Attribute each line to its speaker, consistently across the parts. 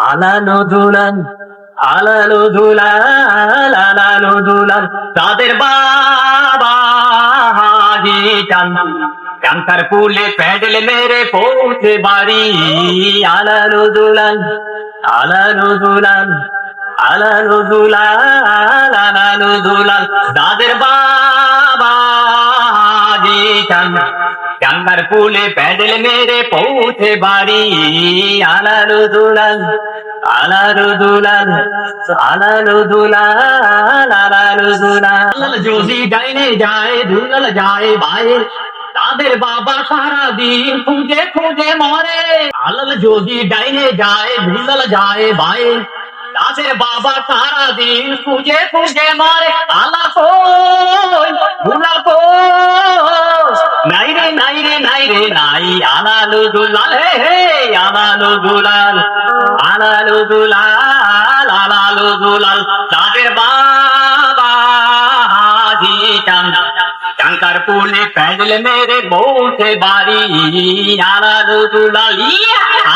Speaker 1: আলালো দুলাল, আলালো দুলাল, আলালো দুলাল। তাদের বাবা হাজি চান, কান্তার পুলে প্যাডেল মেরে পৌঁছে বাড়ি। আলালো দুলাল, আলালো দুলাল, আলালো দুলাল, আলালো দুলাল। তাদের বাবা হাজি চান, কান্তার পুলে প্যাডেল মেরে পৌঁছে বাড়ি। আলালো দুলাল, আলালো দুলাল, আলালো দুলাল, আলালো দুলাল। যদি ডাইনে যায় দুলাল যায় বাইরে, তাদের বাবা সারাদিন খুঁজে খুঁজে মরে। আলাল যদি ডাইনে যায় দুলাল যায় বাইরে, তাদের বাবা সারাদিন খুঁজে খুঁজে মরে। আলা কই দুলাল কই, নাই রে নাই রে নাই রে নাই। আলালো দুলাল, হে হে আলালো দুলাল, আলালো দুলাল, আলালো দুলাল। তাদের বাবা হাজি চান, কাঙ্কার পুলে প্যাডেল মেরে পৌঁছে বাড়ি। আলালো দুলাল,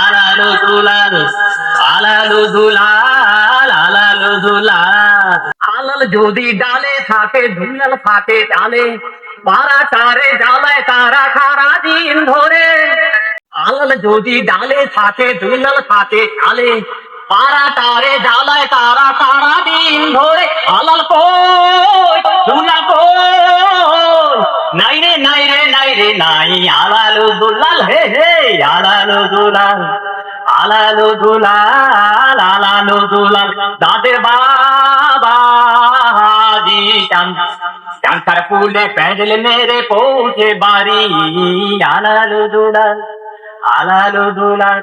Speaker 1: আলালো দুলাল, আলালো দুলাল, আলালো দুলাল। আলাল যদি ডালে থাকে দুলাল থাকে ডালে, পাড়া তারে জ্বালায় তারা সারা দিন ধরে। আলাল যদি ডালে থাকে দুলাল থাকে ডালে, পাড়া তারে জ্বালায় তারা সারা দিন ধরে। আলাল কই দুলাল কই, নাই রে নাই রে নাই রে নাই। আলালো দুলাল, হে হে আলালো দুলাল, আলালো দুলাল, আলালো দুলাল। তাদের বাবা হাজি চান, কান্তার পুলে প্যাডেল মেরে পৌঁছে বাড়ি। আলালো দুলাল, আলালো দুলাল।